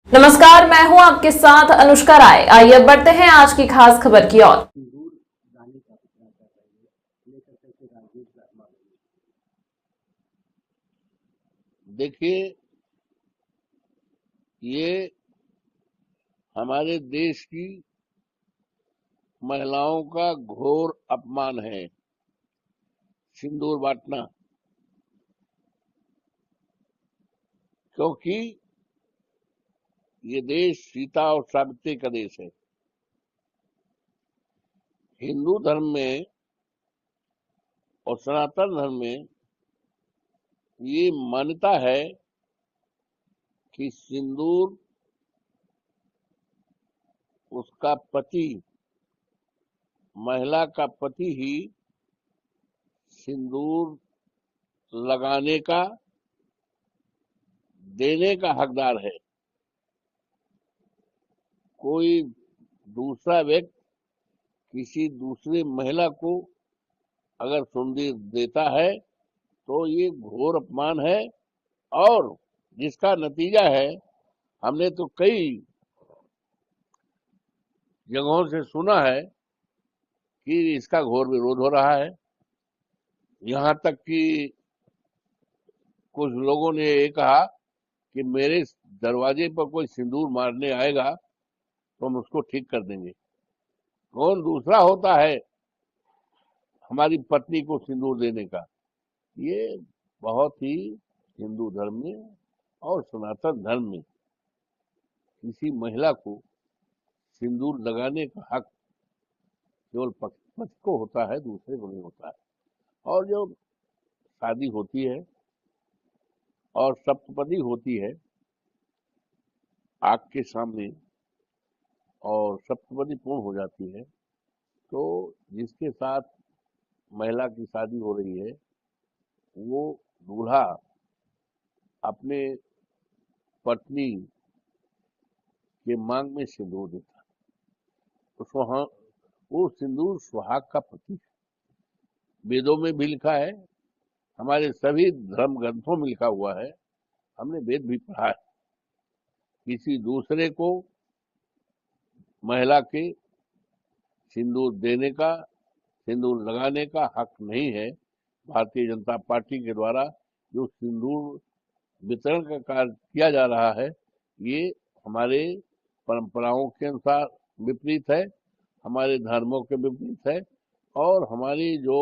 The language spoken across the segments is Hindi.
नमस्कार, मैं हूं आपके साथ अनुष्का राय। आइए अब बढ़ते हैं आज की खास खबर की ओर। देखिए, ये हमारे देश की महिलाओं का घोर अपमान है। सिंदूर बांटना, क्योंकि ये देश सीता और सावित्री का देश है। हिंदू धर्म में और सनातन धर्म में ये मान्यता है कि सिंदूर उसका पति, महिला का पति ही सिंदूर लगाने का, देने का हकदार है। कोई दूसरा व्यक्ति किसी दूसरी महिला को अगर सिंदूर देता है तो ये घोर अपमान है। और जिसका नतीजा है, हमने तो कई जगहों से सुना है कि इसका घोर विरोध हो रहा है। यहाँ तक कि कुछ लोगों ने ये कहा कि मेरे दरवाजे पर कोई सिंदूर मारने आएगा तो हम उसको ठीक कर देंगे। कौन दूसरा होता है हमारी पत्नी को सिंदूर देने का? ये बहुत ही हिंदू धर्म में और सनातन धर्म में किसी महिला को सिंदूर लगाने का हक केवल पति को होता है, दूसरे को नहीं होता है। और जो शादी होती है और सप्तपदी होती है आग के सामने और सप्तपदी पूर्ण हो जाती है, तो जिसके साथ महिला की शादी हो रही है वो दूल्हा अपने पत्नी के मांग में सिंदूर देता है। तो वो सिंदूर सुहाग का प्रतीक है। वेदों में भी लिखा है, हमारे सभी धर्म ग्रंथों में लिखा हुआ है, हमने वेद भी पढ़ा है। किसी दूसरे को महिला के सिंदूर देने का, सिंदूर लगाने का हक नहीं है। भारतीय जनता पार्टी के द्वारा जो सिंदूर वितरण का कार्य किया जा रहा है, ये हमारे परंपराओं के अनुसार विपरीत है, हमारे धर्मों के विपरीत है और हमारी जो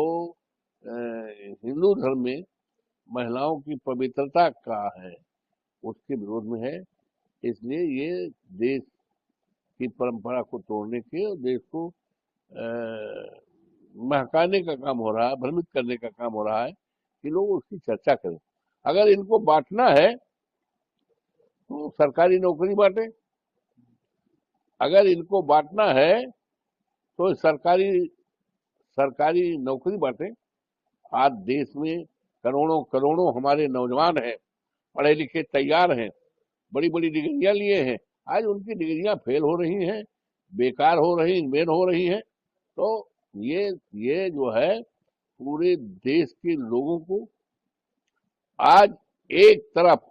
हिंदू धर्म में महिलाओं की पवित्रता का है उसके विरोध में है। इसलिए ये देश की परंपरा को तोड़ने के और देश को महकाने का काम हो रहा है, भ्रमित करने का काम हो रहा है कि लोग उसकी चर्चा करें। अगर इनको बांटना है तो सरकारी नौकरी बांटे। अगर इनको बांटना है तो सरकारी सरकारी नौकरी बांटे। आज देश में करोड़ों करोड़ों हमारे नौजवान हैं, पढ़े लिखे तैयार हैं, बड़ी बड़ी डिग्रियां लिए हैं। आज उनकी डिग्रियां फेल हो रही हैं, बेकार हो रही, इनवेन हो रही हैं। तो ये जो है पूरे देश के लोगों को आज एक तरफ